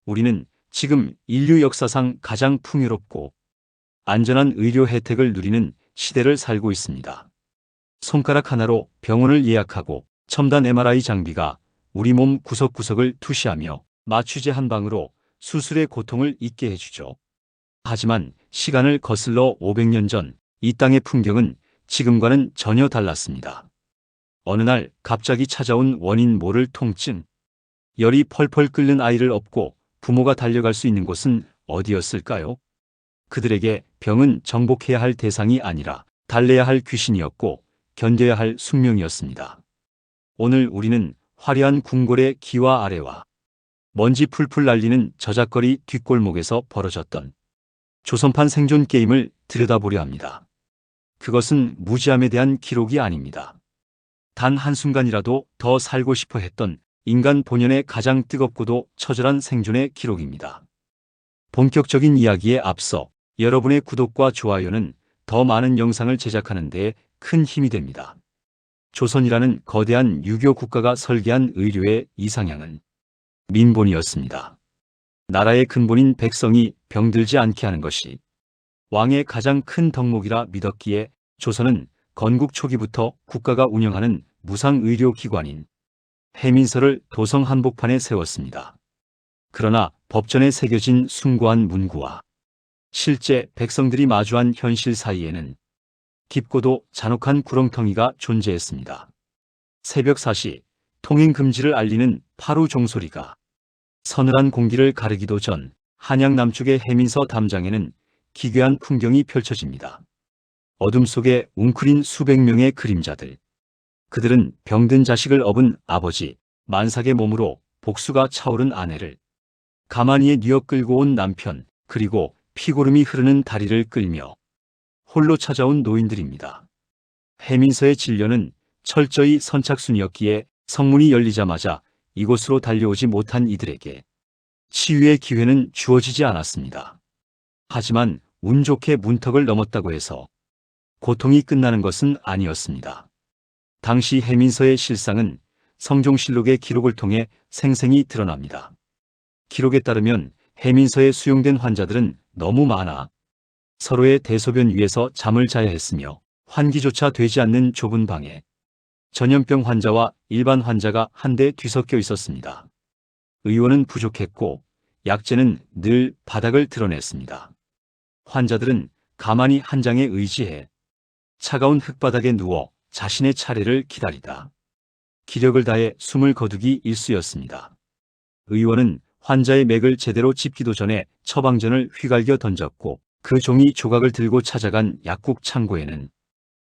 우리는 지금 인류 역사상 가장 풍요롭고 안전한 의료 혜택을 누리는 시대를 살고 있습니다. 손가락 하나로 병원을 예약하고 첨단 MRI 장비가 우리 몸 구석구석을 투시하며 마취제 한 방으로 수술의 고통을 잊게 해주죠. 하지만 시간을 거슬러 500년 전 이 땅의 풍경은 지금과는 전혀 달랐습니다. 어느 날 갑자기 찾아온 원인 모를 통증, 열이 펄펄 끓는 아이를 업고 부모가 달려갈 수 있는 곳은 어디였을까요? 그들에게 병은 정복해야 할 대상이 아니라 달래야 할 귀신이었고 견뎌야 할 숙명이었습니다. 오늘 우리는 화려한 궁궐의 기와 아래와 먼지 풀풀 날리는 저작거리 뒷골목에서 벌어졌던 조선판 생존 게임을 들여다보려 합니다. 그것은 무지함에 대한 기록이 아닙니다. 단 한순간이라도 더 살고 싶어 했던 인간 본연의 가장 뜨겁고도 처절한 생존의 기록입니다. 본격적인 이야기에 앞서 여러분의 구독과 좋아요는 더 많은 영상을 제작하는 데 큰 힘이 됩니다. 조선이라는 거대한 유교 국가가 설계한 의료의 이상향은 민본이었습니다. 나라의 근본인 백성이 병들지 않게 하는 것이 왕의 가장 큰 덕목이라 믿었기에 조선은 건국 초기부터 국가가 운영하는 무상의료기관인 해민서를 도성 한복판에 세웠습니다. 그러나 법전에 새겨진 숭고한 문구와 실제 백성들이 마주한 현실 사이에는 깊고도 잔혹한 구렁텅이가 존재했습니다. 새벽 4시 통행 금지를 알리는 파루 종소리가 서늘한 공기를 가르기도 전 한양 남쪽의 해민서 담장에는 기괴한 풍경이 펼쳐집니다. 어둠 속에 웅크린 수백 명의 그림자들. 그들은 병든 자식을 업은 아버지, 만삭의 몸으로 복수가 차오른 아내를, 가만히에 뉘어 끌고 온 남편, 그리고 피고름이 흐르는 다리를 끌며 홀로 찾아온 노인들입니다. 해민서의 진료는 철저히 선착순이었기에 성문이 열리자마자 이곳으로 달려오지 못한 이들에게 치유의 기회는 주어지지 않았습니다. 하지만 운 좋게 문턱을 넘었다고 해서 고통이 끝나는 것은 아니었습니다. 당시 해민서의 실상은 성종실록의 기록을 통해 생생히 드러납니다. 기록에 따르면 해민서에 수용된 환자들은 너무 많아 서로의 대소변 위에서 잠을 자야 했으며 환기조차 되지 않는 좁은 방에 전염병 환자와 일반 환자가 한데 뒤섞여 있었습니다. 의원은 부족했고 약재는 늘 바닥을 드러냈습니다. 환자들은 가만히 한 장에 의지해 차가운 흙바닥에 누워 자신의 차례를 기다리다 기력을 다해 숨을 거두기 일쑤였습니다. 의원은 환자의 맥을 제대로 짚기도 전에 처방전을 휘갈겨 던졌고 그 종이 조각을 들고 찾아간 약국 창고에는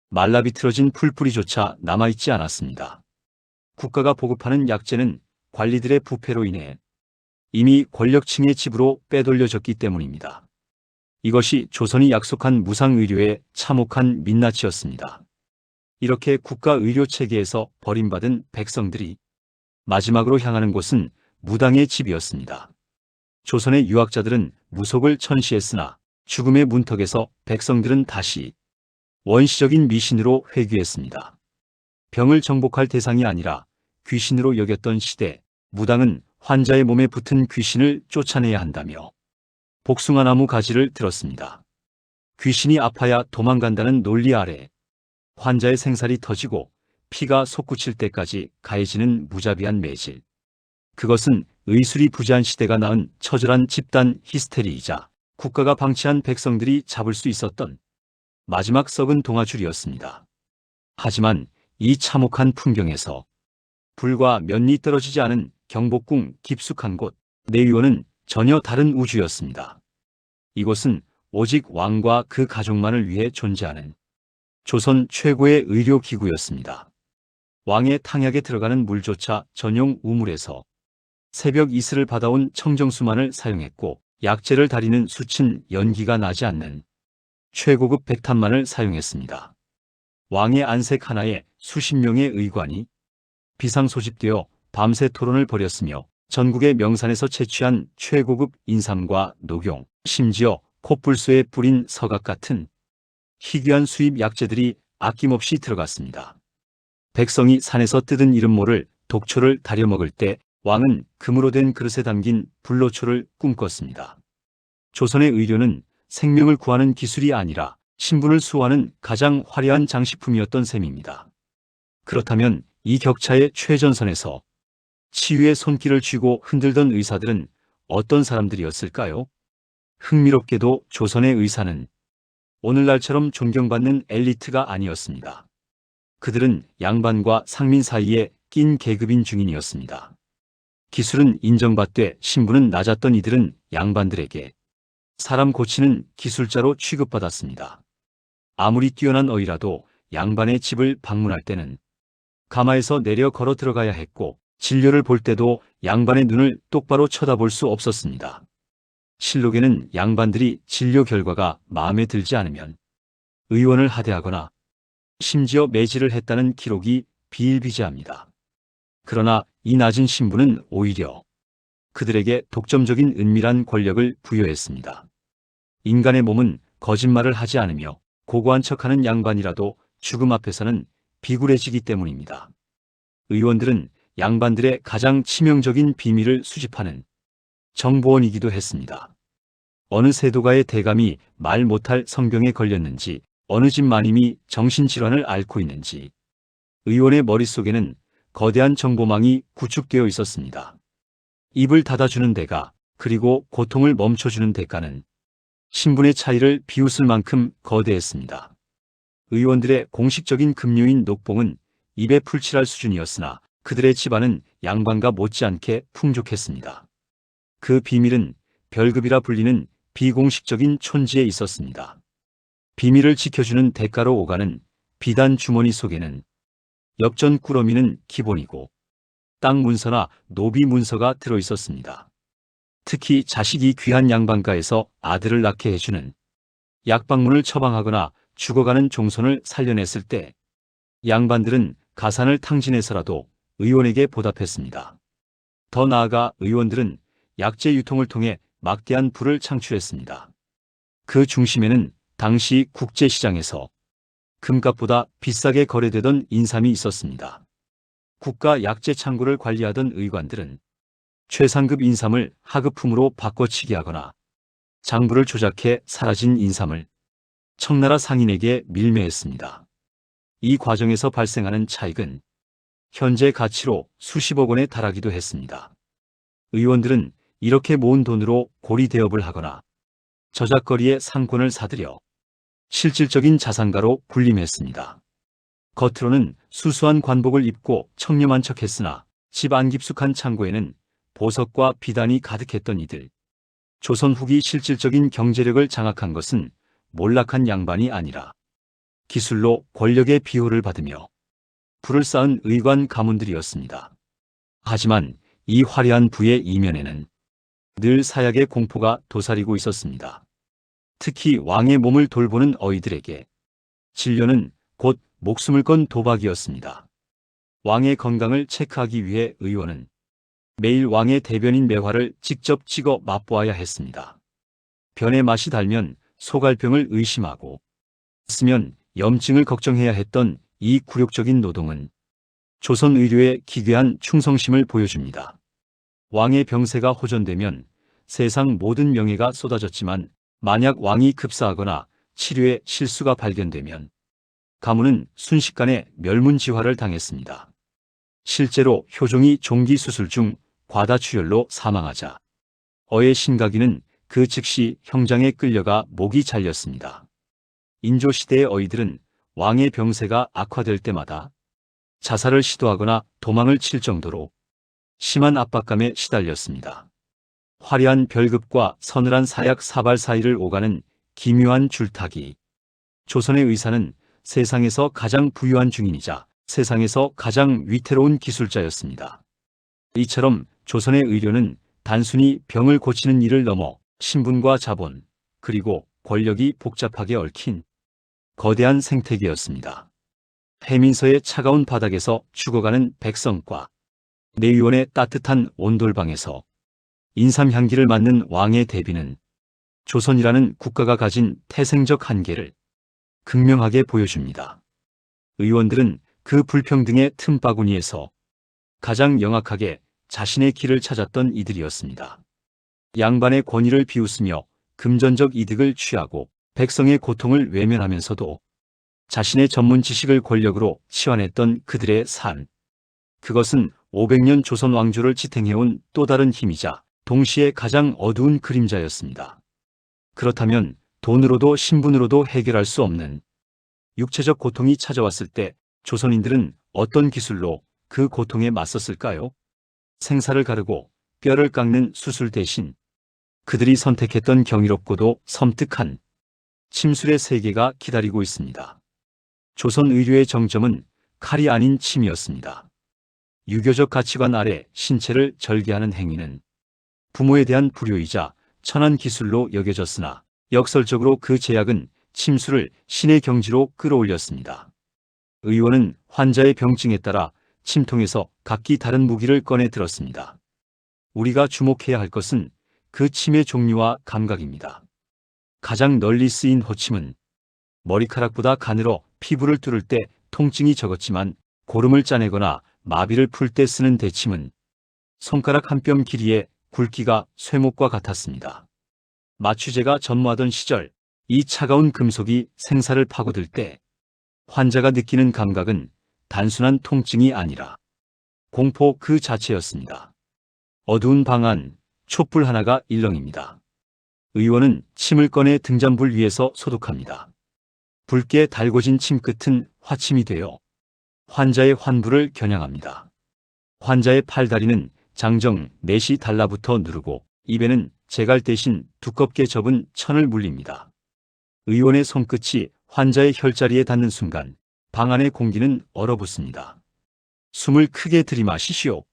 말라비틀어진 풀뿌리조차 남아있지 않았습니다. 국가가 보급하는 약재는 관리들의 부패로 인해 이미 권력층의 집으로 빼돌려졌기 때문입니다. 이것이 조선이 약속한 무상의료의 참혹한 민낯이었습니다. 이렇게 국가의료체계에서 버림받은 백성들이 마지막으로 향하는 곳은 무당의 집이었습니다. 조선의 유학자들은 무속을 천시했으나 죽음의 문턱에서 백성들은 다시 원시적인 미신으로 회귀했습니다. 병을 정복할 대상이 아니라 귀신으로 여겼던 시대, 무당은 환자의 몸에 붙은 귀신을 쫓아내야 한다며 복숭아나무 가지를 들었습니다. 귀신이 아파야 도망간다는 논리 아래 환자의 생살이 터지고 피가 솟구칠 때까지 가해지는 무자비한 매질. 그것은 의술이 부재한 시대가 낳은 처절한 집단 히스테리이자 국가가 방치한 백성들이 잡을 수 있었던 마지막 썩은 동아줄이었습니다. 하지만 이 참혹한 풍경에서 불과 몇 리 떨어지지 않은 경복궁 깊숙한 곳 내위원은 전혀 다른 우주였습니다. 이곳은 오직 왕과 그 가족만을 위해 존재하는 조선 최고의 의료기구였습니다. 왕의 탕약에 들어가는 물조차 전용 우물에서 새벽 이슬을 받아온 청정수만을 사용했고 약재를 다리는 숯은 연기가 나지 않는 최고급 백탄만을 사용했습니다. 왕의 안색 하나에 수십 명의 의관이 비상소집되어 밤새 토론을 벌였으며 전국의 명산에서 채취한 최고급 인삼과 녹용, 심지어 콧불소에 뿌린 서각 같은 희귀한 수입 약재들이 아낌없이 들어갔습니다. 백성이 산에서 뜯은 이름 모를 독초를 다려 먹을 때 왕은 금으로 된 그릇에 담긴 불로초를 꿈꿨습니다. 조선의 의료는 생명을 구하는 기술이 아니라 신분을 수호하는 가장 화려한 장식품이었던 셈입니다. 그렇다면 이 격차의 최전선에서 치유의 손길을 쥐고 흔들던 의사들은 어떤 사람들이었을까요? 흥미롭게도 조선의 의사는 오늘날처럼 존경받는 엘리트가 아니었습니다. 그들은 양반과 상민 사이에 낀 계급인 중인이었습니다. 기술은 인정받되 신분은 낮았던 이들은 양반들에게 사람 고치는 기술자로 취급받았습니다. 아무리 뛰어난 어이라도 양반의 집을 방문할 때는 가마에서 내려 걸어 들어가야 했고 진료를 볼 때도 양반의 눈을 똑바로 쳐다볼 수 없었습니다. 실록에는 양반들이 진료 결과가 마음에 들지 않으면 의원을 하대하거나 심지어 매질을 했다는 기록이 비일비재합니다. 그러나 이 낮은 신분은 오히려 그들에게 독점적인 은밀한 권력을 부여했습니다. 인간의 몸은 거짓말을 하지 않으며 고고한 척하는 양반이라도 죽음 앞에서는 비굴해지기 때문입니다. 의원들은 양반들의 가장 치명적인 비밀을 수집하는 정보원이기도 했습니다. 어느 세도가의 대감이 말 못할 성병에 걸렸는지, 어느 집 마님이 정신질환을 앓고 있는지, 의원의 머릿속에는 거대한 정보망이 구축되어 있었습니다. 입을 닫아주는 대가, 그리고 고통을 멈춰주는 대가는 신분의 차이를 비웃을 만큼 거대했습니다. 의원들의 공식적인 급료인 녹봉은 입에 풀칠할 수준이었으나 그들의 집안은 양반과 못지않게 풍족했습니다. 그 비밀은 별급이라 불리는 비공식적인 촌지에 있었습니다. 비밀을 지켜주는 대가로 오가는 비단 주머니 속에는 엽전 꾸러미는 기본이고 땅 문서나 노비 문서가 들어있었습니다. 특히 자식이 귀한 양반가에서 아들을 낳게 해주는 약방문을 처방하거나 죽어가는 종손을 살려냈을 때 양반들은 가산을 탕진해서라도 의원에게 보답했습니다. 더 나아가 의원들은 약재 유통을 통해 막대한 부를 창출했습니다. 그 중심에는 당시 국제시장에서 금값보다 비싸게 거래되던 인삼이 있었습니다. 국가 약재 창고를 관리하던 의관들은 최상급 인삼을 하급품으로 바꿔치기 하거나 장부를 조작해 사라진 인삼을 청나라 상인에게 밀매했습니다. 이 과정에서 발생하는 차익은 현재 가치로 수십억 원에 달하기도 했습니다. 의원들은 이렇게 모은 돈으로 고리대업을 하거나 저작거리에 상권을 사들여 실질적인 자산가로 군림했습니다. 겉으로는 수수한 관복을 입고 청렴한 척했으나 집 안 깊숙한 창고에는 보석과 비단이 가득했던 이들. 조선 후기 실질적인 경제력을 장악한 것은 몰락한 양반이 아니라 기술로 권력의 비호를 받으며 부를 쌓은 의관 가문들이었습니다. 하지만 이 화려한 부의 이면에는 늘 사약의 공포가 도사리고 있었습니다. 특히 왕의 몸을 돌보는 어이들에게 진료는 곧 목숨을 건 도박이었습니다. 왕의 건강을 체크하기 위해 의원은 매일 왕의 대변인 매화를 직접 찍어 맛보아야 했습니다. 변의 맛이 달면 소갈병을 의심하고 쓰면 염증을 걱정해야 했던 이 굴욕적인 노동은 조선 의료의 기괴한 충성심을 보여줍니다. 왕의 병세가 호전되면 세상 모든 명예가 쏟아졌지만 만약 왕이 급사하거나 치료에 실수가 발견되면 가문은 순식간에 멸문지화를 당했습니다. 실제로 효종이 종기 수술 중 과다출혈로 사망하자 어의 신가기는 그 즉시 형장에 끌려가 목이 잘렸습니다. 인조시대의 어이들은 왕의 병세가 악화될 때마다 자살을 시도하거나 도망을 칠 정도로 심한 압박감에 시달렸습니다. 화려한 별급과 서늘한 사약 사발 사이를 오가는 기묘한 줄타기. 조선의 의사는 세상에서 가장 부유한 중인이자 세상에서 가장 위태로운 기술자였습니다. 이처럼 조선의 의료는 단순히 병을 고치는 일을 넘어 신분과 자본, 그리고 권력이 복잡하게 얽힌 거대한 생태계였습니다. 해민서의 차가운 바닥에서 죽어가는 백성과 내의원의 따뜻한 온돌방에서 인삼 향기를 맡는 왕의 대비는 조선이라는 국가가 가진 태생적 한계를 극명하게 보여줍니다. 의원들은 그 불평등의 틈바구니에서 가장 영악하게 자신의 길을 찾았던 이들이었습니다. 양반의 권위를 비웃으며 금전적 이득을 취하고 백성의 고통을 외면하면서도 자신의 전문 지식을 권력으로 치환했던 그들의 삶. 그것은 500년 조선 왕조를 지탱해온 또 다른 힘이자 동시에 가장 어두운 그림자였습니다. 그렇다면 돈으로도 신분으로도 해결할 수 없는 육체적 고통이 찾아왔을 때 조선인들은 어떤 기술로 그 고통에 맞섰을까요? 생사를 가르고 뼈를 깎는 수술 대신 그들이 선택했던 경이롭고도 섬뜩한 침술의 세계가 기다리고 있습니다. 조선 의료의 정점은 칼이 아닌 침이었습니다. 유교적 가치관 아래 신체를 절개하는 행위는 부모에 대한 불효이자 천한 기술로 여겨졌으나 역설적으로 그 제약은 침술을 신의 경지로 끌어올렸습니다. 의원은 환자의 병증에 따라 침통에서 각기 다른 무기를 꺼내 들었습니다. 우리가 주목해야 할 것은 그 침의 종류와 감각입니다. 가장 널리 쓰인 호침은 머리카락보다 가늘어 피부를 뚫을 때 통증이 적었지만 고름을 짜내거나 마비를 풀 때 쓰는 대침은 손가락 한 뼘 길이의 굵기가 쇠목과 같았습니다. 마취제가 전무하던 시절 이 차가운 금속이 생사를 파고들 때 환자가 느끼는 감각은 단순한 통증이 아니라 공포 그 자체였습니다. 어두운 방 안 촛불 하나가 일렁입니다. 의원은 침을 꺼내 등잔불 위에서 소독합니다. 붉게 달궈진 침끝은 화침이 되어 환자의 환부를 겨냥합니다. 환자의 팔다리는 장정 넷이 달라붙어 누르고 입에는 제갈 대신 두껍게 접은 천을 물립니다. 의원의 손끝이 환자의 혈자리에 닿는 순간 방 안의 공기는 얼어붙습니다. 숨을 크게 들이마시시오.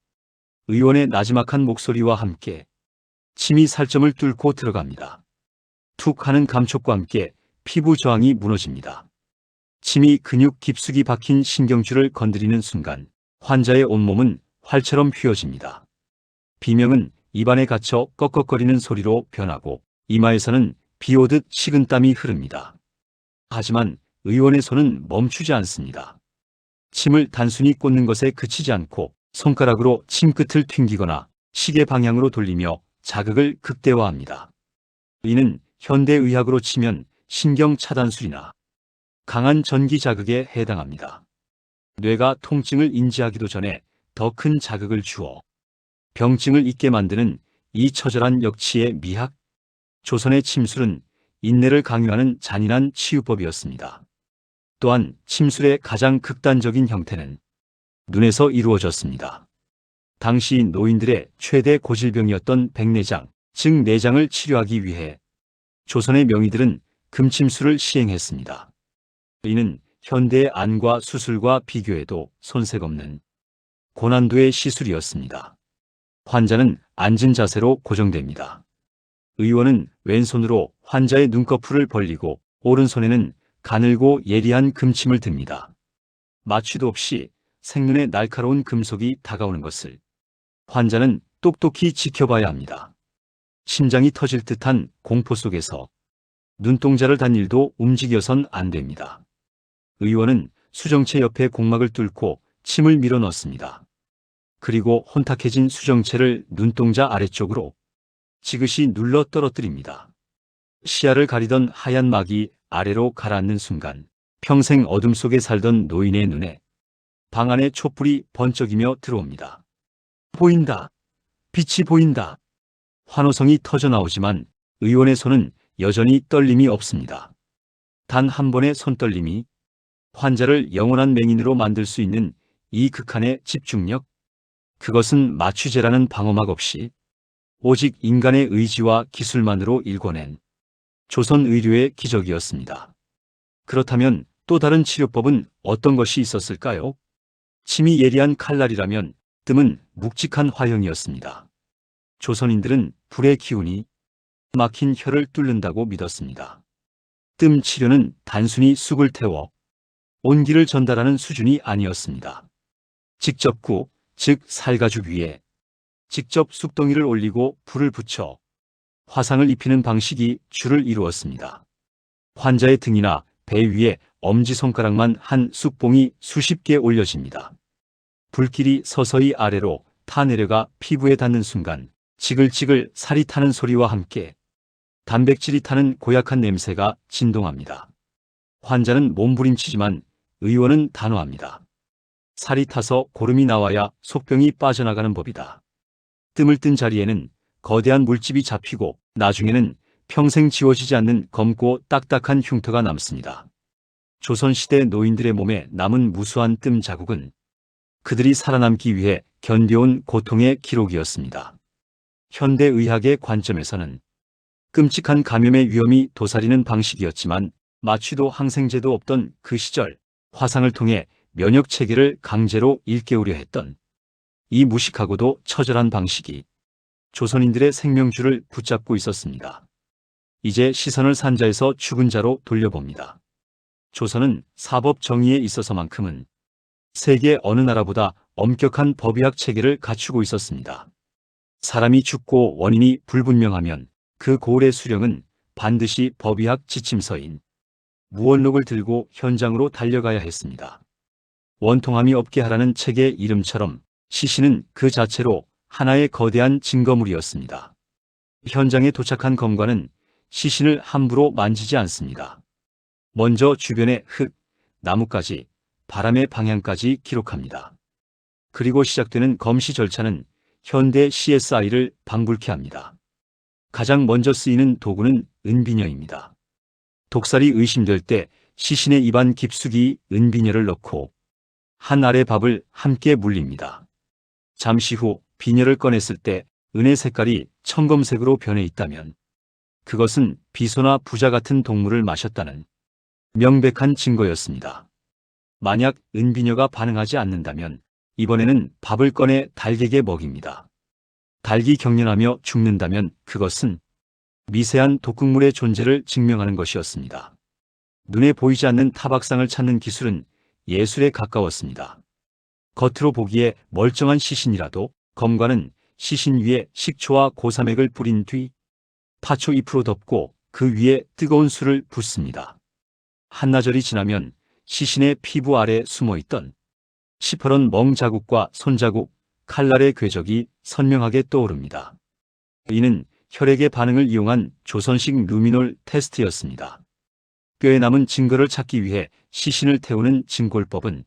의원의 나지막한 목소리와 함께 침이 살점을 뚫고 들어갑니다. 툭 하는 감촉과 함께 피부 저항이 무너집니다. 침이 근육 깊숙이 박힌 신경줄을 건드리는 순간 환자의 온몸은 활처럼 휘어집니다. 비명은 입안에 갇혀 꺽꺽거리는 소리로 변하고 이마에서는 비 오듯 식은땀이 흐릅니다. 하지만 의원의 손은 멈추지 않습니다. 침을 단순히 꽂는 것에 그치지 않고 손가락으로 침끝을 튕기거나 시계 방향으로 돌리며 자극을 극대화합니다. 이는 현대의학으로 치면 신경차단술이나 강한 전기 자극에 해당합니다. 뇌가 통증을 인지하기도 전에 더 큰 자극을 주어 병증을 잊게 만드는 이 처절한 역치의 미학. 조선의 침술은 인내를 강요하는 잔인한 치유법이었습니다. 또한 침술의 가장 극단적인 형태는 눈에서 이루어졌습니다. 당시 노인들의 최대 고질병이었던 백내장, 즉 내장을 치료하기 위해 조선의 명의들은 금침술을 시행했습니다. 이는 현대의 안과 수술과 비교해도 손색없는 고난도의 시술이었습니다. 환자는 앉은 자세로 고정됩니다. 의원은 왼손으로 환자의 눈꺼풀을 벌리고 오른손에는 가늘고 예리한 금침을 듭니다. 마취도 없이 생눈에 날카로운 금속이 다가오는 것을 환자는 똑똑히 지켜봐야 합니다. 심장이 터질 듯한 공포 속에서 눈동자를 단 일도 움직여선 안 됩니다. 의원은 수정체 옆에 공막을 뚫고 침을 밀어 넣습니다. 그리고 혼탁해진 수정체를 눈동자 아래쪽으로 지그시 눌러 떨어뜨립니다. 시야를 가리던 하얀 막이 아래로 가라앉는 순간 평생 어둠 속에 살던 노인의 눈에 방 안의 촛불이 번쩍이며 들어옵니다. 보인다. 빛이 보인다. 환호성이 터져나오지만 의원의 손은 여전히 떨림이 없습니다. 단 한 번의 손떨림이 환자를 영원한 맹인으로 만들 수 있는 이 극한의 집중력. 그것은 마취제라는 방어막 없이 오직 인간의 의지와 기술만으로 일궈낸 조선 의료의 기적이었습니다. 그렇다면 또 다른 치료법은 어떤 것이 있었을까요? 침이 예리한 칼날이라면 뜸은 묵직한 화형이었습니다. 조선인들은 불의 기운이 막힌 혀를 뚫는다고 믿었습니다. 뜸 치료는 단순히 쑥을 태워 온기를 전달하는 수준이 아니었습니다. 직접 구, 즉 살가죽 위에 직접 쑥덩이를 올리고 불을 붙여 화상을 입히는 방식이 주를 이루었습니다. 환자의 등이나 배 위에 엄지손가락만 한 쑥봉이 수십 개 올려집니다. 불길이 서서히 아래로 타내려가 피부에 닿는 순간 지글지글 살이 타는 소리와 함께 단백질이 타는 고약한 냄새가 진동합니다. 환자는 몸부림치지만 의원은 단호합니다. 살이 타서 고름이 나와야 속병이 빠져나가는 법이다. 뜸을 뜬 자리에는 거대한 물집이 잡히고 나중에는 평생 지워지지 않는 검고 딱딱한 흉터가 남습니다. 조선시대 노인들의 몸에 남은 무수한 뜸 자국은 그들이 살아남기 위해 견뎌온 고통의 기록이었습니다. 현대의학의 관점에서는 끔찍한 감염의 위험이 도사리는 방식이었지만 마취도 항생제도 없던 그 시절 화상을 통해 면역 체계를 강제로 일깨우려 했던 이 무식하고도 처절한 방식이 조선인들의 생명줄을 붙잡고 있었습니다. 이제 시선을 산자에서 죽은 자로 돌려봅니다. 조선은 사법 정의에 있어서만큼은 세계 어느 나라보다 엄격한 법의학 체계를 갖추고 있었습니다. 사람이 죽고 원인이 불분명하면 그 고울의 수령은 반드시 법의학 지침서인 무원록을 들고 현장으로 달려가야 했습니다. 원통함이 없게 하라는 책의 이름처럼 시신은 그 자체로 하나의 거대한 증거물이었습니다. 현장에 도착한 검관은 시신을 함부로 만지지 않습니다. 먼저 주변의 흙, 나뭇가지, 바람의 방향까지 기록합니다. 그리고 시작되는 검시 절차는 현대 CSI를 방불케 합니다. 가장 먼저 쓰이는 도구는 은비녀입니다. 독살이 의심될 때 시신의 입안 깊숙이 은비녀를 넣고 한 알의 밥을 함께 물립니다. 잠시 후 비녀를 꺼냈을 때 은의 색깔이 청검색으로 변해 있다면 그것은 비소나 부자 같은 동물을 마셨다는 명백한 증거였습니다. 만약 은비녀가 반응하지 않는다면 이번에는 밥을 꺼내 닭에게 먹입니다. 닭이 경련하며 죽는다면 그것은 미세한 독극물의 존재를 증명하는 것이었습니다. 눈에 보이지 않는 타박상을 찾는 기술은 예술에 가까웠습니다. 겉으로 보기에 멀쩡한 시신이라도 검관은 시신 위에 식초와 고사맥을 뿌린 뒤 파초 잎으로 덮고 그 위에 뜨거운 술을 붓습니다. 한나절이 지나면 시신의 피부 아래 숨어있던 시퍼런 멍 자국과 손자국, 칼날의 궤적이 선명하게 떠오릅니다. 이는 혈액의 반응을 이용한 조선식 루미놀 테스트였습니다. 뼈에 남은 증거를 찾기 위해 시신을 태우는 증골법은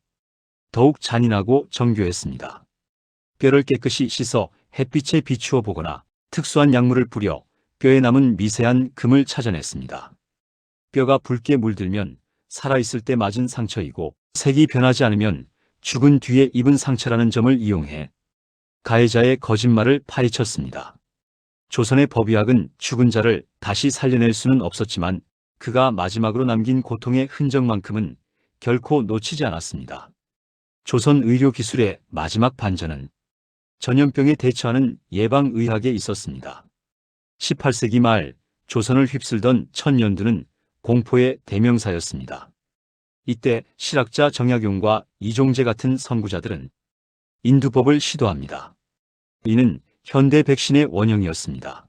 더욱 잔인하고 정교했습니다. 뼈를 깨끗이 씻어 햇빛에 비추어 보거나 특수한 약물을 뿌려 뼈에 남은 미세한 금을 찾아냈습니다. 뼈가 붉게 물들면 살아있을 때 맞은 상처이고 색이 변하지 않으면 죽은 뒤에 입은 상처라는 점을 이용해 가해자의 거짓말을 파헤쳤습니다. 조선의 법의학은 죽은 자를 다시 살려낼 수는 없었지만 그가 마지막으로 남긴 고통의 흔적만큼은 결코 놓치지 않았습니다. 조선 의료 기술의 마지막 반전은 전염병에 대처하는 예방의학에 있었습니다. 18세기 말 조선을 휩쓸던 천연두는 공포의 대명사였습니다. 이때 실학자 정약용과 이종재 같은 선구자들은 인두법을 시도합니다. 이는 현대 백신의 원형이었습니다.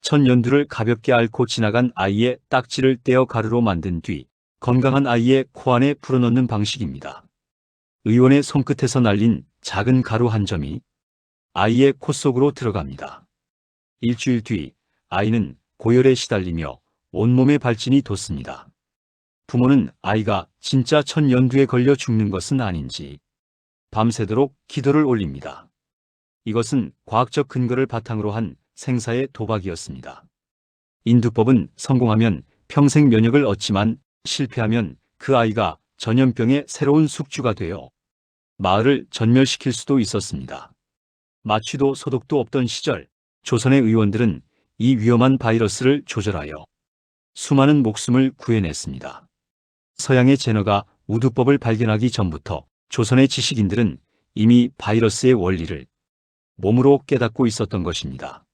천연두를 가볍게 앓고 지나간 아이의 딱지를 떼어 가루로 만든 뒤 건강한 아이의 코 안에 불어넣는 방식입니다. 의원의 손끝에서 날린 작은 가루 한 점이 아이의 코 속으로 들어갑니다. 일주일 뒤 아이는 고열에 시달리며 온몸에 발진이 돋습니다. 부모는 아이가 진짜 천연두에 걸려 죽는 것은 아닌지 밤새도록 기도를 올립니다. 이것은 과학적 근거를 바탕으로 한 생사의 도박이었습니다. 인두법은 성공하면 평생 면역을 얻지만 실패하면 그 아이가 전염병의 새로운 숙주가 되어 마을을 전멸시킬 수도 있었습니다. 마취도 소독도 없던 시절 조선의 의원들은 이 위험한 바이러스를 조절하여 수많은 목숨을 구해냈습니다. 서양의 제너가 우두법을 발견하기 전부터 조선의 지식인들은 이미 바이러스의 원리를 몸으로 깨닫고 있었던 것입니다.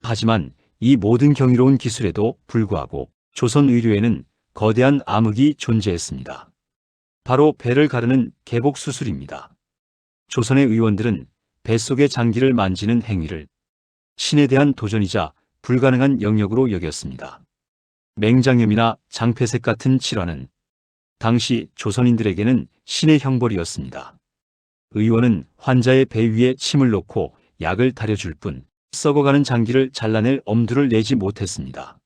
하지만 이 모든 경이로운 기술에도 불구하고 조선 의료에는 거대한 암흑이 존재했습니다. 바로 배를 가르는 개복 수술입니다. 조선의 의원들은 뱃속의 장기를 만지는 행위를 신에 대한 도전이자 불가능한 영역으로 여겼습니다. 맹장염이나 장폐색 같은 질환은 당시 조선인들에게는 신의 형벌이었습니다. 의원은 환자의 배 위에 침을 놓고 약을 다려줄 뿐 썩어가는 장기를 잘라낼 엄두를 내지 못했습니다.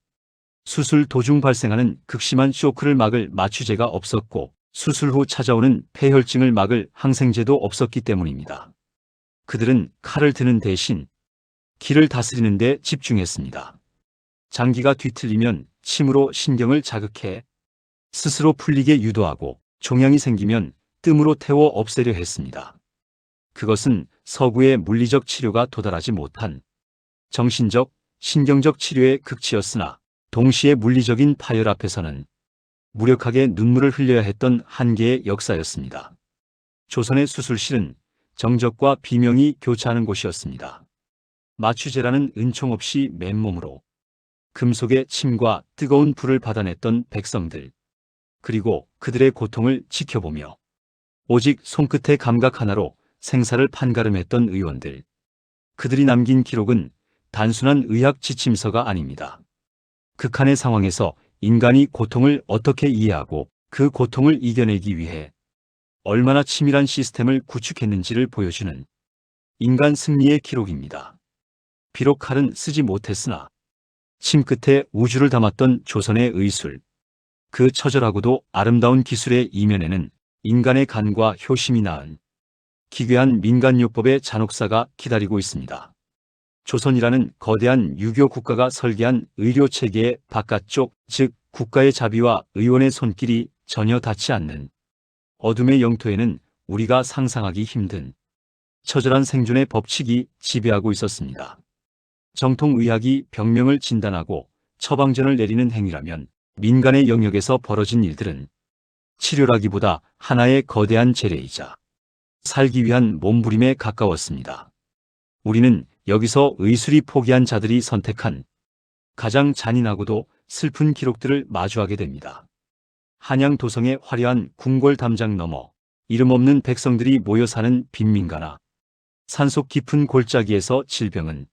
수술 도중 발생하는 극심한 쇼크를 막을 마취제가 없었고 수술 후 찾아오는 폐혈증을 막을 항생제도 없었기 때문입니다. 그들은 칼을 드는 대신 기를 다스리는 데 집중했습니다. 장기가 뒤틀리면 침으로 신경을 자극해 스스로 풀리게 유도하고 종양이 생기면 뜸으로 태워 없애려 했습니다. 그것은 서구의 물리적 치료가 도달하지 못한 정신적, 신경적 치료의 극치였으나 동시에 물리적인 파열 앞에서는 무력하게 눈물을 흘려야 했던 한계의 역사였습니다. 조선의 수술실은 정적과 비명이 교차하는 곳이었습니다. 마취제라는 은총 없이 맨몸으로 금속의 침과 뜨거운 불을 받아냈던 백성들, 그리고 그들의 고통을 지켜보며 오직 손끝의 감각 하나로 생사를 판가름했던 의원들. 그들이 남긴 기록은 단순한 의학 지침서가 아닙니다. 극한의 상황에서 인간이 고통을 어떻게 이해하고 그 고통을 이겨내기 위해 얼마나 치밀한 시스템을 구축했는지를 보여주는 인간 승리의 기록입니다. 비록 칼은 쓰지 못했으나 침끝에 우주를 담았던 조선의 의술, 그 처절하고도 아름다운 기술의 이면에는 인간의 간과 효심이 낳은 기괴한 민간요법의 잔혹사가 기다리고 있습니다. 조선이라는 거대한 유교 국가가 설계한 의료체계의 바깥쪽, 즉 국가의 자비와 의원의 손길이 전혀 닿지 않는 어둠의 영토에는 우리가 상상하기 힘든 처절한 생존의 법칙이 지배하고 있었습니다. 정통의학이 병명을 진단하고 처방전을 내리는 행위라면 민간의 영역에서 벌어진 일들은 치료라기보다 하나의 거대한 재래이자 살기 위한 몸부림에 가까웠습니다. 우리는 여기서 의술이 포기한 자들이 선택한 가장 잔인하고도 슬픈 기록들을 마주하게 됩니다. 한양 도성의 화려한 궁궐 담장 너머 이름 없는 백성들이 모여 사는 빈민가나 산속 깊은 골짜기에서 질병은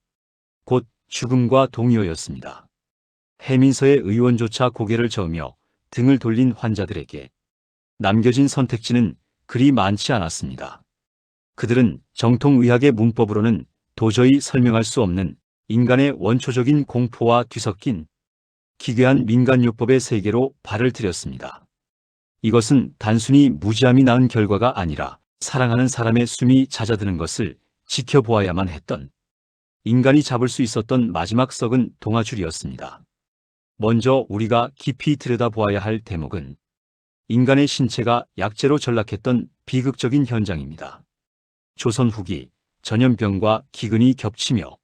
곧 죽음과 동의어였습니다. 해민서의 의원조차 고개를 저으며 등을 돌린 환자들에게 남겨진 선택지는 그리 많지 않았습니다. 그들은 정통의학의 문법으로는 도저히 설명할 수 없는 인간의 원초적인 공포와 뒤섞인 기괴한 민간요법의 세계로 발을 들였습니다. 이것은 단순히 무지함이 낳은 결과가 아니라 사랑하는 사람의 숨이 잦아드는 것을 지켜보아야만 했던 인간이 잡을 수 있었던 마지막 썩은 동아줄이었습니다. 먼저 우리가 깊이 들여다보아야 할 대목은 인간의 신체가 약재로 전락했던 비극적인 현장입니다. 조선 후기 전염병과 기근이 겹치며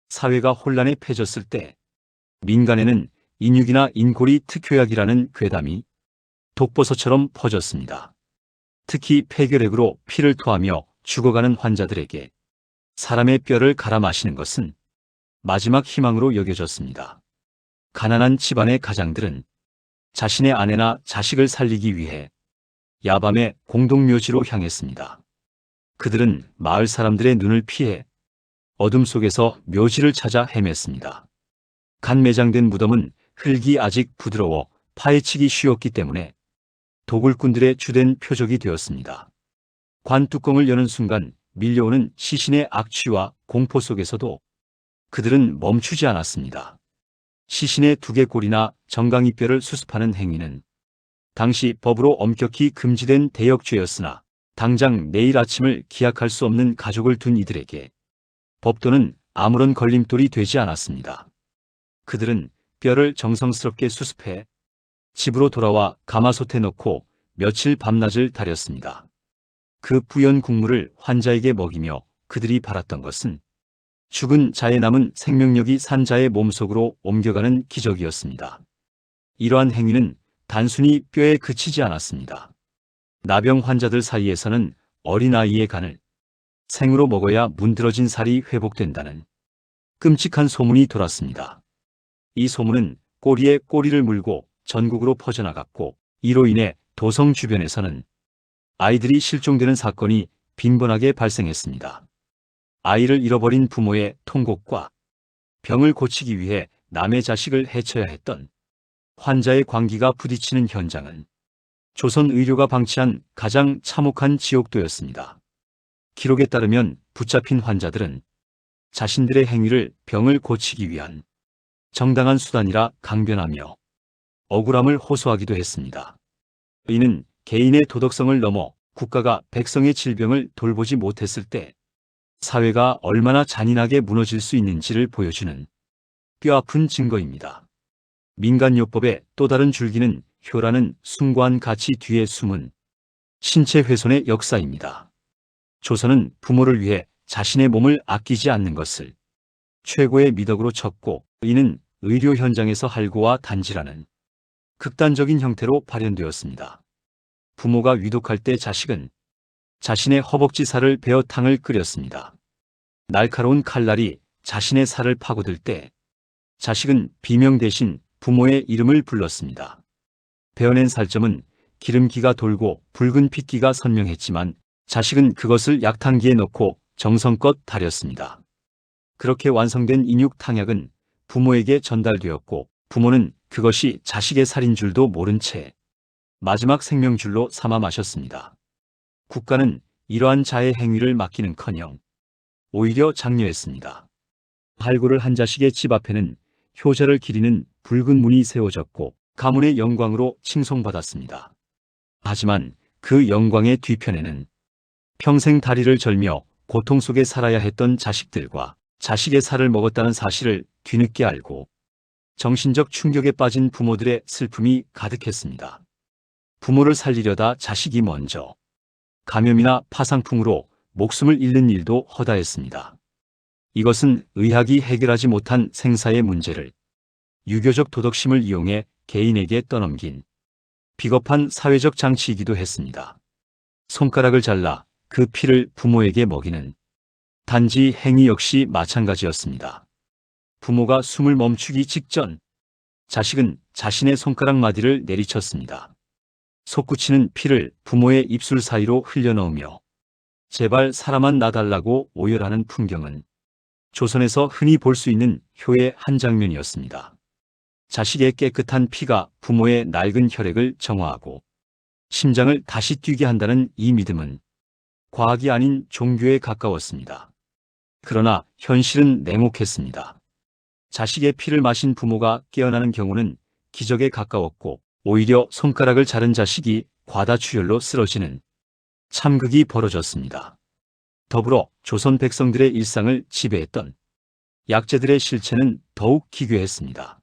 사회가 혼란에 패졌을 때 민간에는 인육이나 인골이 특효약이라는 괴담이 독버섯처럼 퍼졌습니다. 특히 폐결핵으로 피를 토하며 죽어가는 환자들에게 사람의 뼈를 갈아 마시는 것은 마지막 희망으로 여겨졌습니다. 가난한 집안의 가장들은 자신의 아내나 자식을 살리기 위해 야밤에 공동묘지로 향했습니다. 그들은 마을 사람들의 눈을 피해 어둠 속에서 묘지를 찾아 헤맸습니다. 간 매장된 무덤은 흙이 아직 부드러워 파헤치기 쉬웠기 때문에 도굴꾼들의 주된 표적이 되었습니다. 관 뚜껑을 여는 순간 밀려오는 시신의 악취와 공포 속에서도 그들은 멈추지 않았습니다. 시신의 두개골이나 정강이뼈를 수습하는 행위는 당시 법으로 엄격히 금지된 대역죄였으나 당장 내일 아침을 기약할 수 없는 가족을 둔 이들에게 법도는 아무런 걸림돌이 되지 않았습니다. 그들은 뼈를 정성스럽게 수습해 집으로 돌아와 가마솥에 넣고 며칠 밤낮을 다렸습니다. 그 뿌연 국물을 환자에게 먹이며 그들이 바랐던 것은 죽은 자의 남은 생명력이 산 자의 몸속으로 옮겨가는 기적이었습니다. 이러한 행위는 단순히 뼈에 그치지 않았습니다. 나병 환자들 사이에서는 어린아이의 간을 생으로 먹어야 문드러진 살이 회복된다는 끔찍한 소문이 돌았습니다. 이 소문은 꼬리에 꼬리를 물고 전국으로 퍼져나갔고 이로 인해 도성 주변에서는 아이들이 실종되는 사건이 빈번하게 발생했습니다. 아이를 잃어버린 부모의 통곡과 병을 고치기 위해 남의 자식을 해쳐야 했던 환자의 광기가 부딪히는 현장은 조선 의료가 방치한 가장 참혹한 지옥도였습니다. 기록에 따르면 붙잡힌 환자들은 자신들의 행위를 병을 고치기 위한 정당한 수단이라 강변하며 억울함을 호소하기도 했습니다. 이는 개인의 도덕성을 넘어 국가가 백성의 질병을 돌보지 못했을 때 사회가 얼마나 잔인하게 무너질 수 있는지를 보여주는 뼈아픈 증거입니다. 민간요법의 또 다른 줄기는 효라는 숭고한 가치 뒤에 숨은 신체 훼손의 역사입니다. 조선은 부모를 위해 자신의 몸을 아끼지 않는 것을 최고의 미덕으로 쳤고, 이는 의료 현장에서 할고와 단지라는 극단적인 형태로 발현되었습니다. 부모가 위독할 때 자식은 자신의 허벅지 살을 베어 탕을 끓였습니다. 날카로운 칼날이 자신의 살을 파고들 때 자식은 비명 대신 부모의 이름을 불렀습니다. 베어낸 살점은 기름기가 돌고 붉은 핏기가 선명했지만 자식은 그것을 약탕기에 넣고 정성껏 다렸습니다. 그렇게 완성된 인육 탕약은 부모에게 전달되었고, 부모는 그것이 자식의 살인 줄도 모른 채 마지막 생명줄로 삼아 마셨습니다. 국가는 이러한 자해 행위를 막기는커녕 오히려 장려했습니다. 할구를 한 자식의 집 앞에는 효자를 기리는 붉은 문이 세워졌고 가문의 영광으로 칭송받았습니다. 하지만 그 영광의 뒤편에는 평생 다리를 절며 고통 속에 살아야 했던 자식들과 자식의 살을 먹었다는 사실을 뒤늦게 알고 정신적 충격에 빠진 부모들의 슬픔이 가득했습니다. 부모를 살리려다 자식이 먼저 감염이나 파상풍으로 목숨을 잃는 일도 허다했습니다. 이것은 의학이 해결하지 못한 생사의 문제를 유교적 도덕심을 이용해 개인에게 떠넘긴 비겁한 사회적 장치이기도 했습니다. 손가락을 잘라 그 피를 부모에게 먹이는 단지 행위 역시 마찬가지였습니다. 부모가 숨을 멈추기 직전 자식은 자신의 손가락 마디를 내리쳤습니다. 솟구치는 피를 부모의 입술 사이로 흘려넣으며 제발 살아만 놔달라고 오열하는 풍경은 조선에서 흔히 볼 수 있는 효의 한 장면이었습니다. 자식의 깨끗한 피가 부모의 낡은 혈액을 정화하고 심장을 다시 뛰게 한다는 이 믿음은 과학이 아닌 종교에 가까웠습니다. 그러나 현실은 냉혹했습니다. 자식의 피를 마신 부모가 깨어나는 경우는 기적에 가까웠고, 오히려 손가락을 자른 자식이 과다출혈로 쓰러지는 참극이 벌어졌습니다. 더불어 조선 백성들의 일상을 지배했던 약재들의 실체는 더욱 기괴했습니다.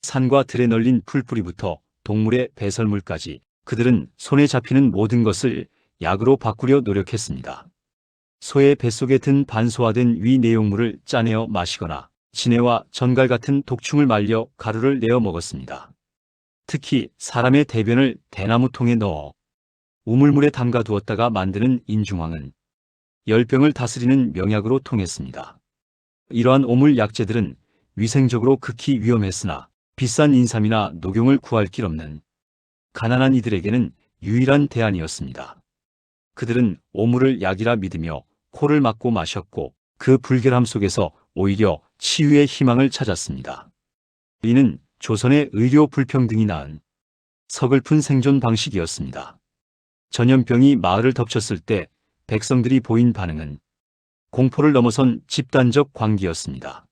산과 들에 널린 풀뿌리부터 동물의 배설물까지 그들은 손에 잡히는 모든 것을 약으로 바꾸려 노력했습니다. 소의 뱃속에 든 반소화된 위 내용물을 짜내어 마시거나 진해와 전갈 같은 독충을 말려 가루를 내어 먹었습니다. 특히 사람의 대변을 대나무통에 넣어 우물물에 담가 두었다가 만드는 인중황은 열병을 다스리는 명약으로 통했습니다. 이러한 오물 약재들은 위생적으로 극히 위험했으나 비싼 인삼이나 녹용을 구할 길 없는 가난한 이들에게는 유일한 대안이었습니다. 그들은 오물을 약이라 믿으며 코를 막고 마셨고 그 불결함 속에서 오히려 치유의 희망을 찾았습니다. 이는 조선의 의료 불평등이 낳은 서글픈 생존 방식이었습니다. 전염병이 마을을 덮쳤을 때 백성들이 보인 반응은 공포를 넘어선 집단적 광기였습니다.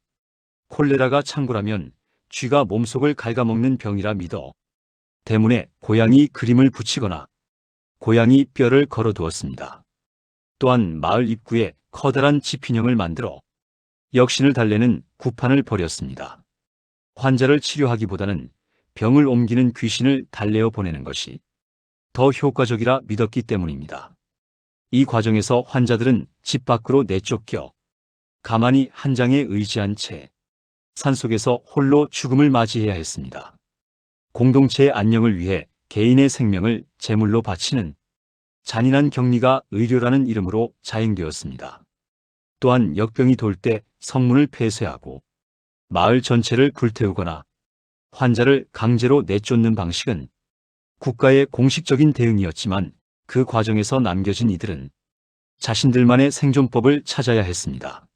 콜레라가 창궐하면 쥐가 몸속을 갉아먹는 병이라 믿어 대문에 고양이 그림을 붙이거나 고양이 뼈를 걸어두었습니다. 또한 마을 입구에 커다란 지핀형을 만들어 역신을 달래는 구판을 벌였습니다. 환자를 치료하기보다는 병을 옮기는 귀신을 달래어 보내는 것이 더 효과적이라 믿었기 때문입니다. 이 과정에서 환자들은 집 밖으로 내쫓겨 가만히 한 장에 의지한 채 산속에서 홀로 죽음을 맞이해야 했습니다. 공동체의 안녕을 위해 개인의 생명을 제물로 바치는 잔인한 격리가 의료라는 이름으로 자행되었습니다. 또한 역병이 돌 때 성문을 폐쇄하고 마을 전체를 불태우거나 환자를 강제로 내쫓는 방식은 국가의 공식적인 대응이었지만 그 과정에서 남겨진 이들은 자신들만의 생존법을 찾아야 했습니다.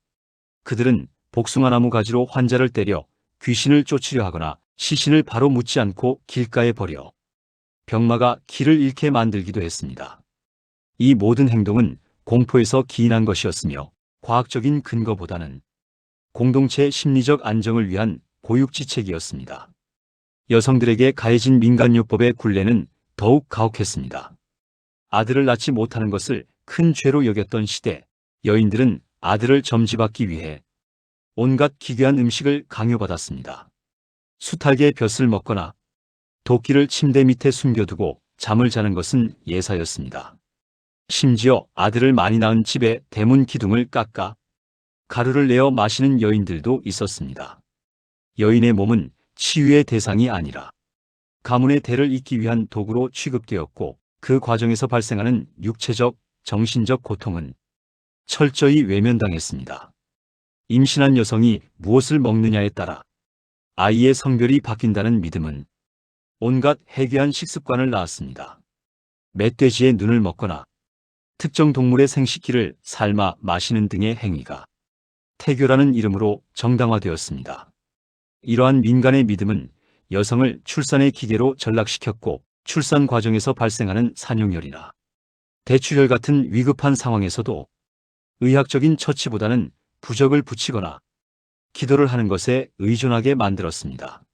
그들은 복숭아나무 가지로 환자를 때려 귀신을 쫓으려 하거나 시신을 바로 묻지 않고 길가에 버려 병마가 길을 잃게 만들기도 했습니다. 이 모든 행동은 공포에서 기인한 것이었으며 과학적인 근거보다는 공동체의 심리적 안정을 위한 고육지책이었습니다. 여성들에게 가해진 민간요법의 굴레는 더욱 가혹했습니다. 아들을 낳지 못하는 것을 큰 죄로 여겼던 시대, 여인들은 아들을 점지받기 위해 온갖 기괴한 음식을 강요받았습니다. 수탉의 벼슬 먹거나 도끼를 침대 밑에 숨겨두고 잠을 자는 것은 예사였습니다. 심지어 아들을 많이 낳은 집의 대문 기둥을 깎아 가루를 내어 마시는 여인들도 있었습니다. 여인의 몸은 치유의 대상이 아니라 가문의 대를 잇기 위한 도구로 취급되었고 그 과정에서 발생하는 육체적, 정신적 고통은 철저히 외면당했습니다. 임신한 여성이 무엇을 먹느냐에 따라 아이의 성별이 바뀐다는 믿음은 온갖 해괴한 식습관을 낳았습니다. 멧돼지의 눈을 먹거나 특정 동물의 생식기를 삶아 마시는 등의 행위가 태교라는 이름으로 정당화되었습니다. 이러한 민간의 믿음은 여성을 출산의 기계로 전락시켰고 출산 과정에서 발생하는 산용열이나 대출혈 같은 위급한 상황에서도 의학적인 처치보다는 부적을 붙이거나 기도를 하는 것에 의존하게 만들었습니다.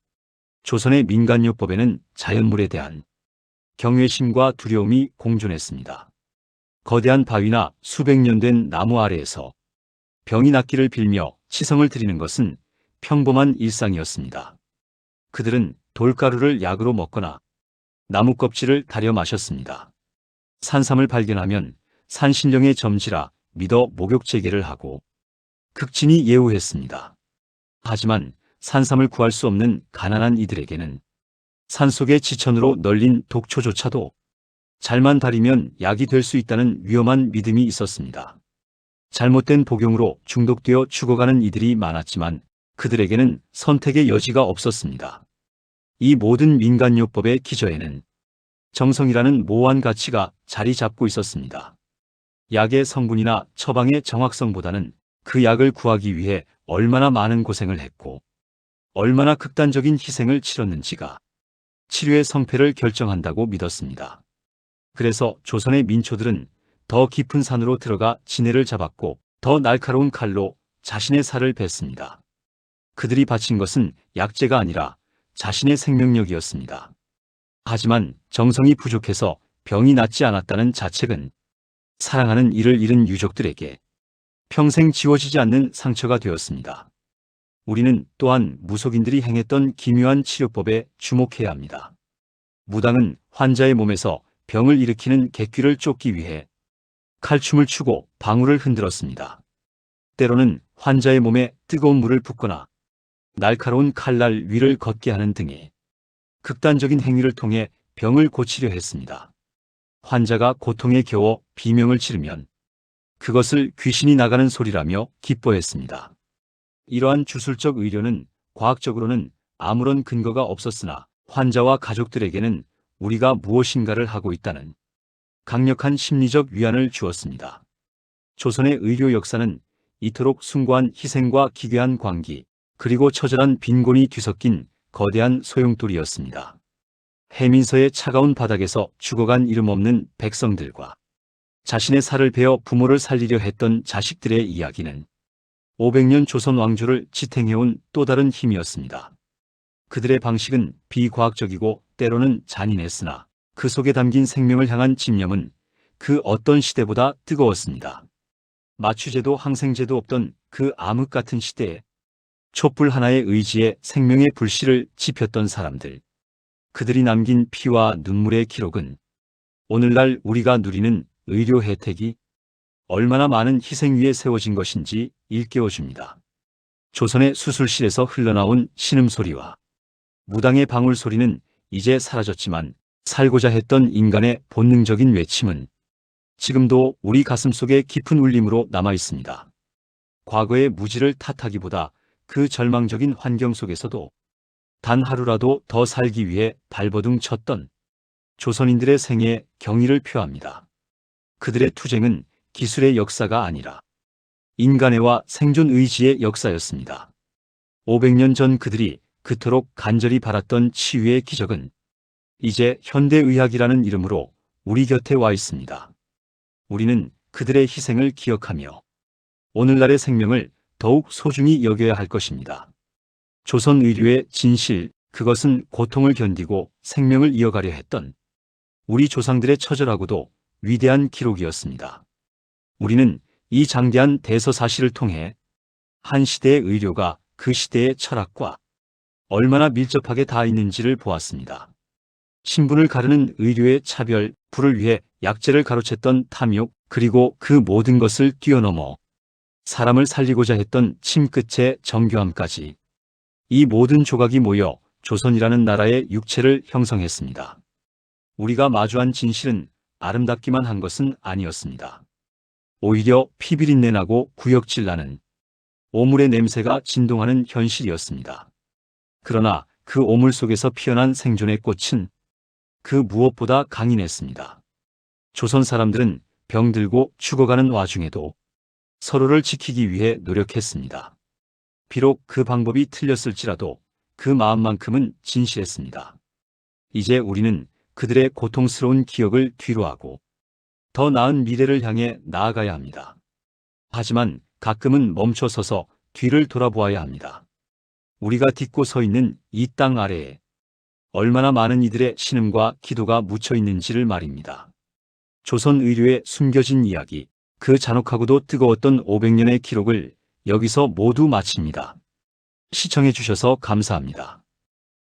조선의 민간요법에는 자연물에 대한 경외심과 두려움이 공존했습니다. 거대한 바위나 수백 년 된 나무 아래에서 병이 낫기를 빌며 치성을 드리는 것은 평범한 일상이었습니다. 그들은 돌가루를 약으로 먹거나 나무 껍질을 다려 마셨습니다. 산삼을 발견하면 산신령의 점지라 믿어 목욕 재개를 하고 극진히 예우했습니다. 하지만 산삼을 구할 수 없는 가난한 이들에게는 산속의 지천으로 널린 독초조차도 잘만 다리면 약이 될 수 있다는 위험한 믿음이 있었습니다. 잘못된 복용으로 중독되어 죽어가는 이들이 많았지만 그들에게는 선택의 여지가 없었습니다. 이 모든 민간요법의 기저에는 정성이라는 모호한 가치가 자리 잡고 있었습니다. 약의 성분이나 처방의 정확성보다는 그 약을 구하기 위해 얼마나 많은 고생을 했고 얼마나 극단적인 희생을 치렀는지가 치료의 성패를 결정한다고 믿었습니다. 그래서 조선의 민초들은 더 깊은 산으로 들어가 지네를 잡았고 더 날카로운 칼로 자신의 살을 뱄습니다. 그들이 바친 것은 약재가 아니라 자신의 생명력이었습니다. 하지만 정성이 부족해서 병이 낫지 않았다는 자책은 사랑하는 이를 잃은 유족들에게 평생 지워지지 않는 상처가 되었습니다. 우리는 또한 무속인들이 행했던 기묘한 치료법에 주목해야 합니다. 무당은 환자의 몸에서 병을 일으키는 객귀를 쫓기 위해 칼춤을 추고 방울을 흔들었습니다. 때로는 환자의 몸에 뜨거운 물을 붓거나 날카로운 칼날 위를 걷게 하는 등의 극단적인 행위를 통해 병을 고치려 했습니다. 환자가 고통에 겨워 비명을 지르면 그것을 귀신이 나가는 소리라며 기뻐했습니다. 이러한 주술적 의료는 과학적으로는 아무런 근거가 없었으나 환자와 가족들에게는 우리가 무엇인가를 하고 있다는 강력한 심리적 위안을 주었습니다. 조선의 의료 역사는 이토록 숭고한 희생과 기괴한 광기, 그리고 처절한 빈곤이 뒤섞인 거대한 소용돌이였습니다. 해민서의 차가운 바닥에서 죽어간 이름 없는 백성들과 자신의 살을 베어 부모를 살리려 했던 자식들의 이야기는 500년 조선 왕조를 지탱해온 또 다른 힘이었습니다. 그들의 방식은 비과학적이고 때로는 잔인했으나 그 속에 담긴 생명을 향한 집념은 그 어떤 시대보다 뜨거웠습니다. 마취제도 항생제도 없던 그 암흑 같은 시대에 촛불 하나의 의지에 생명의 불씨를 지폈던 사람들. 그들이 남긴 피와 눈물의 기록은 오늘날 우리가 누리는 의료 혜택이 얼마나 많은 희생 위에 세워진 것인지 일깨워줍니다. 조선의 수술실에서 흘러나온 신음소리와 무당의 방울소리는 이제 사라졌지만 살고자 했던 인간의 본능적인 외침은 지금도 우리 가슴속에 깊은 울림으로 남아 있습니다. 과거의 무지를 탓하기보다 그 절망적인 환경 속에서도 단 하루라도 더 살기 위해 발버둥 쳤던 조선인들의 생애에 경의를 표합니다. 그들의 투쟁은 기술의 역사가 아니라 인간애와 생존 의지의 역사였습니다. 500년 전 그들이 그토록 간절히 바랐던 치유의 기적은 이제 현대의학이라는 이름으로 우리 곁에 와 있습니다. 우리는 그들의 희생을 기억하며 오늘날의 생명을 더욱 소중히 여겨야 할 것입니다. 조선 의료의 진실, 그것은 고통을 견디고 생명을 이어가려 했던 우리 조상들의 처절하고도 위대한 기록이었습니다. 우리는 이 장대한 대서사실을 통해 한 시대의 의료가 그 시대의 철학과 얼마나 밀접하게 닿아 있는지를 보았습니다. 신분을 가르는 의료의 차별, 부를 위해 약제를 가로챘던 탐욕, 그리고 그 모든 것을 뛰어넘어 사람을 살리고자 했던 침끝의 정교함까지, 이 모든 조각이 모여 조선이라는 나라의 육체를 형성했습니다. 우리가 마주한 진실은 아름답기만 한 것은 아니었습니다. 오히려 피비린내 나고 구역질 나는 오물의 냄새가 진동하는 현실이었습니다. 그러나 그 오물 속에서 피어난 생존의 꽃은 그 무엇보다 강인했습니다. 조선 사람들은 병들고 죽어가는 와중에도 서로를 지키기 위해 노력했습니다. 비록 그 방법이 틀렸을지라도 그 마음만큼은 진실했습니다. 이제 우리는 그들의 고통스러운 기억을 뒤로하고 더 나은 미래를 향해 나아가야 합니다. 하지만 가끔은 멈춰서서 뒤를 돌아보아야 합니다. 우리가 딛고 서 있는 이 땅 아래에 얼마나 많은 이들의 신음과 기도가 묻혀 있는지를 말입니다. 조선 의료의 숨겨진 이야기, 그 잔혹하고도 뜨거웠던 500년의 기록을 여기서 모두 마칩니다. 시청해 주셔서 감사합니다.